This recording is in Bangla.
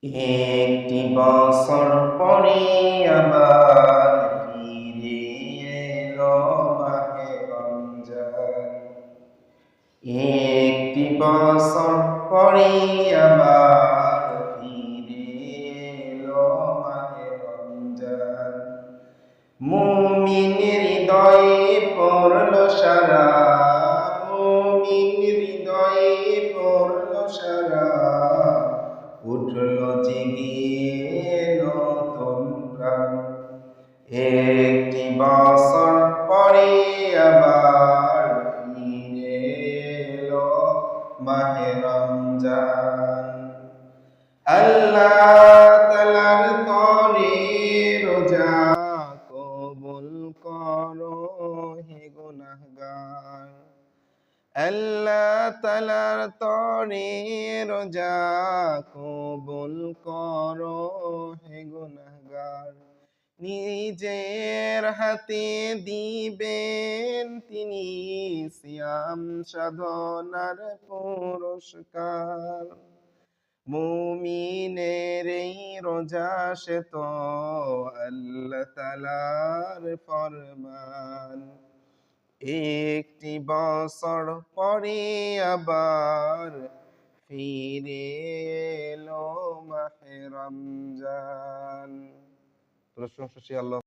একটি বছর পরে আবার ফিরে এলো মাহে রমজান। একটি বছর পরে আবার ফিরে এলো মাহে রমজান। মুমিন হৃদয়ে পড়লো সারা, মুমিন হৃদয়ে পড়লো সারা, উঠলো জেগে নতুন প্রাণ। একটি বছর পরে আবার ফিরে এলো মাহে রমজান। আল্লাহ তাআলার তরে রোজা কবুল করো হে গুনাহগার। আল্লাহ তাআলার তরে রোজা কবুল করো হে গুনাহগার। নিজের হাতে দিবেন তিনি সিয়াম সাধনার পুরস্কার। মুমিনের এই রোজা সে তো আল্লাহ তাআলার ফরমান। একটি বছর পরে আবার ফিরে এলো মাহে রমজান। প্রশংসা সে আল্লাহ।